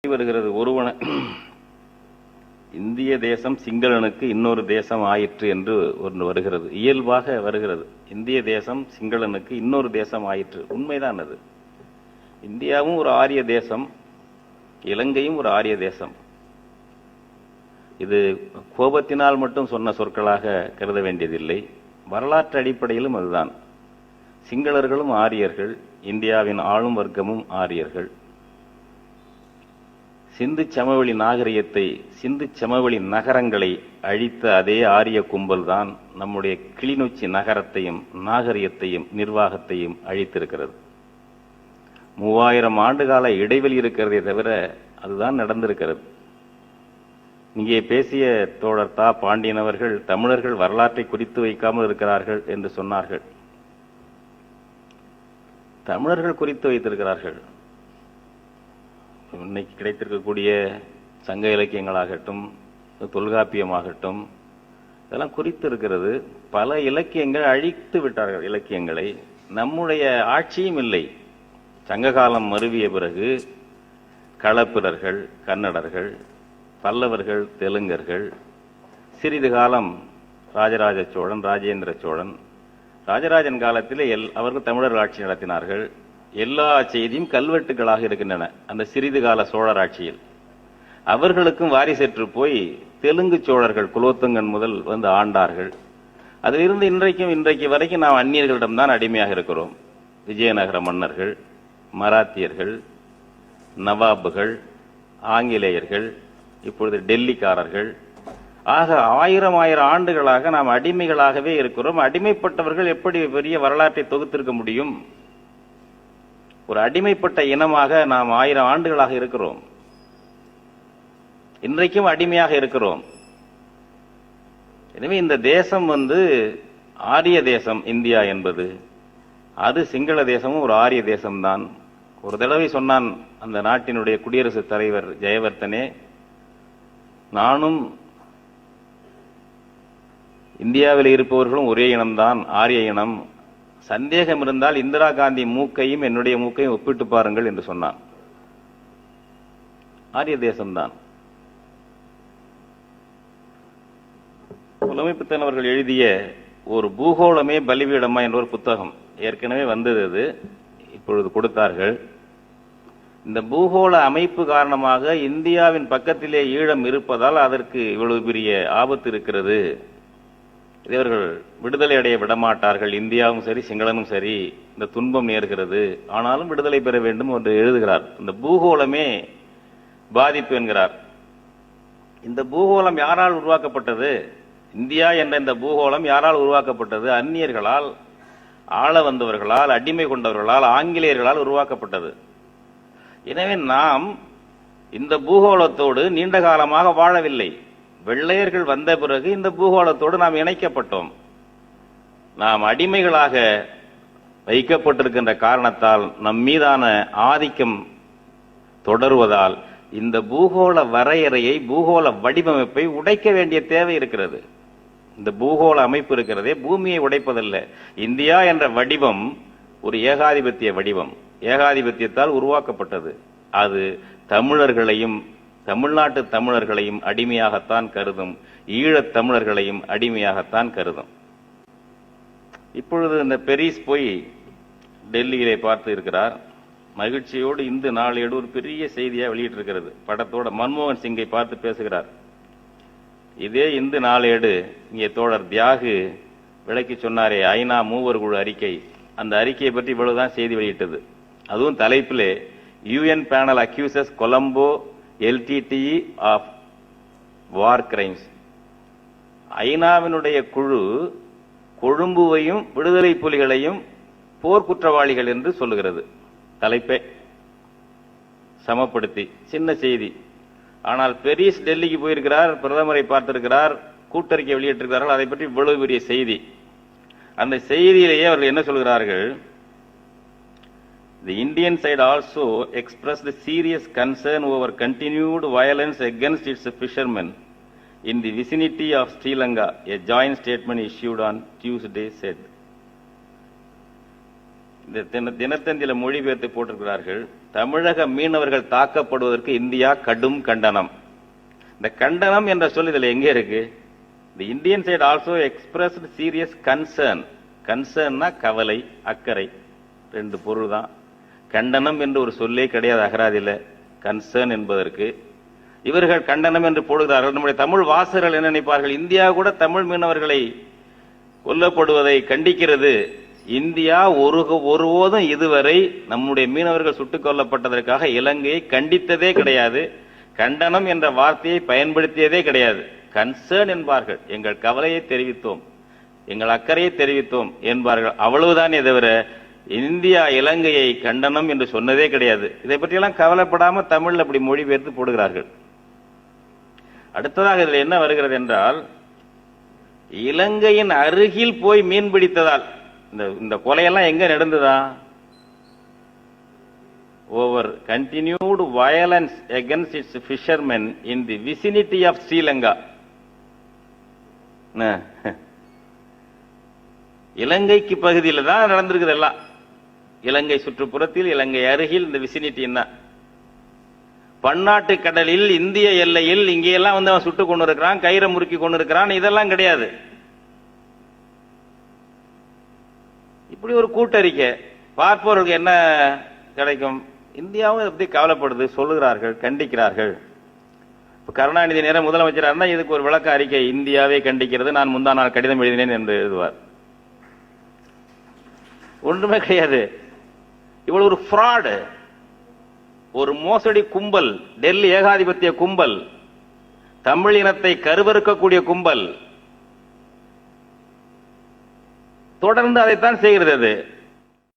வருகிறது ஒருவன இந்திய தேசம் சிங்களனுக்கு இன்னொரு தேசம் ஆயிற்று என்று ஒன்று வருகிறது, இயல்பாக வருகிறது. இந்திய தேசம் சிங்களனுக்கு இன்னொரு தேசம் ஆயிற்று. உண்மைதான் அது. இந்தியாவும் ஒரு ஆரிய தேசம், இலங்கையும் ஒரு ஆரிய தேசம். இது கோபத்தினால் மட்டும் சொன்ன சொற்களாக கருத வேண்டியதில்லை. வரலாற்று அடிப்படையிலும் அதுதான். சிங்களர்களும் ஆரியர்கள், இந்தியாவின் ஆளும் வர்க்கமும் ஆரியர்கள். சிந்து சமவெளி நாகரிகத்தை, சிந்து சமவெளி நகரங்களை அழித்த அதே ஆரிய கும்பல் தான் நம்முடைய கிளிநொச்சி நகரத்தையும் நாகரிகத்தையும் நிர்வாகத்தையும் அழித்திருக்கிறது. 3000 ஆண்டுகால இடைவெளி இருக்கிறதே தவிர அதுதான் நடந்திருக்கிறது. இங்கே பேசிய தோழர் தா பாண்டியன் அவர்கள் தமிழர்கள் வரலாற்றை குறித்து வைக்காமல் இருக்கிறார்கள் என்று சொன்னார்கள். தமிழர்கள் குறித்து வைத்திருக்கிறார்கள். இன்னைக்கு கிடைத்திருக்கக்கூடிய சங்க இலக்கியங்களாகட்டும், தொல்காப்பியமாகட்டும், இதெல்லாம் குறித்து இருக்கிறது. பல இலக்கியங்கள் அழித்து விட்டார்கள். இலக்கியங்களை நம்முடைய ஆட்சியும் இல்லை. சங்க காலம் மருவிய பிறகு களப்பிரர்கள், கன்னடர்கள், பல்லவர்கள், தெலுங்கர்கள், சிறிது காலம் ராஜராஜ சோழன், ராஜேந்திர சோழன், ராஜராஜன் காலத்திலே அவர்கள் தமிழர்கள் ஆட்சி நடத்தினார்கள். எல்லா செய்தியும் கல்வெட்டுகளாக இருக்கின்றன அந்த சிறிது கால சோழர் ஆட்சியில். அவர்களுக்கும் வாரிசற்று போய் தெலுங்கு சோழர்கள் குலோத்துங்கன் முதல் வந்து ஆண்டார்கள். அதிலிருந்து இன்றைக்கு வரைக்கும் நாம் அந்நியர்களிடம்தான் அடிமையாக இருக்கிறோம். விஜயநகர மன்னர்கள், மராத்தியர்கள், நவாபுகள், ஆங்கிலேயர்கள், இப்பொழுது டெல்லிக்காரர்கள், ஆக ஆயிரம் ஆண்டுகளாக நாம் அடிமைகளாகவே இருக்கிறோம். அடிமைப்பட்டவர்கள் எப்படி பெரிய வரலாற்றை தொகுத்திருக்க முடியும்? ஒரு அடிமைப்பட்ட இனமாக நாம் 1000 ஆண்டுகளாக இருக்கிறோம். இன்றைக்கும் அடிமையாக இருக்கிறோம். எனவே இந்த தேசம் ஆரிய தேசம் இந்தியா என்பது, அது சிங்கள தேசமும் ஒரு ஆரிய தேசம்தான். ஒரு தடவை சொன்னான் அந்த நாட்டினுடைய குடியரசுத் தலைவர் ஜெயவர்தனே, நானும் இந்தியாவில் இருப்பவர்களும் ஒரே இனம்தான், ஆரிய இனம். சந்தேகம் இருந்தால் இந்திரா காந்தி மூக்கையும் என்னுடைய மூக்கையும் ஒப்பிட்டு பாருங்கள் என்று சொன்னான். ஆரிய தேசம்தான். புலமைப்பித்தன் அவர்கள் எழுதிய ஒரு பூகோளமே பலிபீடமா என்ற ஒரு புத்தகம் ஏற்கனவே வந்தது. அது இப்பொழுது கொடுத்தார்கள். இந்த பூகோள அமைப்பு காரணமாக இந்தியாவின் பக்கத்திலே ஈழம் இருப்பதால் அதற்கு இவ்வளவு பெரிய ஆபத்து இருக்கிறது. இவர்கள் விடுதலை அடைய விடமாட்டார்கள். இந்தியாவும் சரி, சிங்களனும் சரி, இந்த துன்பம் நேர்கிறது. ஆனாலும் விடுதலை பெற வேண்டும் என்று எழுதுகிறார். இந்த பூகோளமே பாதிப்பு என்கிறார். இந்த பூகோளம் யாரால் உருவாக்கப்பட்டது? இந்தியா என்ற இந்த பூகோளம் யாரால் உருவாக்கப்பட்டது? அந்நியர்களால், ஆள வந்தவர்களால், அடிமை கொண்டவர்களால், ஆங்கிலேயர்களால் உருவாக்கப்பட்டது. எனவே நாம் இந்த பூகோளத்தோடு நீண்ட காலமாக வாழவில்லை. வெள்ளையர்கள் வந்த பிறகு இந்த பூகோளத்தோடு நாம் இணைக்கப்பட்டோம். நாம் அடிமைகளாக வைக்கப்பட்டிருக்கின்ற காரணத்தால், நம் மீதான ஆதிக்கம் தொடருவதால் இந்த பூகோள வரையறையை, பூகோள வடிவமைப்பை உடைக்க வேண்டிய தேவை இருக்கிறது. இந்த பூகோள அமைப்பு இருக்கிறதே பூமியை உடைப்பதல்ல. இந்தியா என்ற வடிவம் ஒரு ஏகாதிபத்திய வடிவம், ஏகாதிபத்தியத்தால் உருவாக்கப்பட்டது. அது தமிழர்களையும், தமிழ்நாட்டு தமிழர்களையும் அடிமையாகத்தான் கருதும், ஈழத் தமிழர்களையும் அடிமையாகத்தான் கருதும். இப்பொழுது இந்த பெரிஸ் போய் டெல்லியிலே பார்த்து இருக்கிறார். மகிழ்ச்சியோடு இந்து நாளேடு ஒரு பெரிய செய்தியா வெளியிட்டிருக்கிறது. படத்தோட மன்மோகன் சிங்கை பார்த்து பேசுகிறார். இதே இந்து நாளேடு இங்கே தோழர் தியாகு விளக்கி சொன்னாரே, ஐநா மூவர் குழு அறிக்கை, அந்த அறிக்கையை பற்றி இவ்வளவுதான் செய்தி வெளியிட்டது. அதுவும் தலைப்பிலே UN panel accuses Colombo LTTE of war crimes. ஐநாவினுடைய குழு கொழும்புவையும் விடுதலை புலிகளையும் போர்க்குற்றவாளிகள் என்று சொல்லுகிறது. தலைப்பை சமப்படுத்தி சின்ன செய்தி. ஆனால் பெரிஸ் டெல்லிக்கு போயிருக்கிறார், பிரதமரை பார்த்திருக்கிறார், கூட்டறிக்கை வெளியிட்டிருக்கிறார்கள். அதை பற்றி இவ்வளவு பெரிய செய்தி. அந்த செய்தியிலேயே அவர்கள் என்ன சொல்கிறார்கள்? The Indian side also expressed serious concern over continued violence against its fishermen in the vicinity of Sri Lanka, a joint statement issued on Tuesday said. இந்த தினத்தந்தியில மொழிபெயர்த்து போட்டிருக்கிறார்கள். தமிழக மீனவர்கள் தாக்கப்படுவதற்கு இந்தியா கடும் கண்டனம். இந்த கண்டனம் என்ற சொல் இதுல எங்க இருக்கு? The Indian side also expressed serious concern. கன்சர்ன்னா கவலை, அக்கறை, ரெண்டு பொருள் தான். கண்டனம் என்று ஒரு சொல்லே கிடையாது அகராதியில கன்சர்ன் என்பதற்கு. இவர்கள் கண்டனம் என்று போடுகிறார்கள். நம்முடைய தமிழ் வாசகர்கள் என்ன நினைப்பார்கள்? இந்தியா கூட தமிழ் மீனவர்களை கொல்லப்படுவதை கண்டிக்கிறது. இந்தியா ஒருபோதும் இதுவரை நம்முடைய மீனவர்கள் சுட்டுக் கொல்லப்பட்டதற்காக இலங்கையை கண்டித்ததே கிடையாது. கண்டனம் என்ற வார்த்தையை பயன்படுத்தியதே கிடையாது. கன்சர்ன் என்பார்கள். எங்கள் கவலையை தெரிவித்தோம், எங்கள் அக்கறையை தெரிவித்தோம் என்பார்கள். அவ்வளவுதானே தவிர இந்தியா இலங்கையை கண்டனம் என்று சொன்னதே கிடையாது. இதை பற்றியெல்லாம் கவலைப்படாம தமிழ்ல அப்படி மொழிபெயர்த்து போடுகிறார்கள். அடுத்ததாக இதில் என்ன வருகிறது என்றால், இலங்கையின் அருகில் போய் மீன் பிடித்ததால் இந்த கொலையெல்லாம் எங்க நடந்ததா? Over continued violence against its fishermen in the vicinity of Sri Lanka. இலங்கைக்கு பகுதியில் தான் நடந்திருக்குது எல்லாம். இலங்கை சுற்றுப்புறத்தில், இலங்கை அருகில், இந்த விசினிட்டி என்ன பன்னாட்டு கடலில், இந்திய எல்லையில் இங்கெல்லாம் வந்து அவன் சுட்டு கொண்டு இருக்கிறான், கயிறை முறுக்கி கொண்டு இருக்கிறான். இதெல்லாம் கிடையாது. இப்படி ஒரு கூட்டறிக்கை பார்ப்பவர்களுக்கு என்ன கிடைக்கும்? இந்தியாவும் எப்படி கவலைப்படுது, சொல்லுகிறார்கள், கண்டிக்கிறார்கள். கருணாநிதி நேரம் முதலமைச்சராக இருந்தால் இதுக்கு ஒரு விளக்க அறிக்கை இந்தியாவே கண்டிக்கிறது, நான் முந்தா நாள் கடிதம் எழுதினேன் என்று எழுதுவார். ஒன்றுமே கிடையாது. இவ்வளவு ஒரு ஃப்ராடு, ஒரு மோசடி கும்பல், டெல்லி ஏகாதிபத்திய கும்பல், தமிழ் இனத்தை கருவறுக்கக்கூடிய கும்பல் தொடர்ந்து அதைத்தான் செய்கிறது.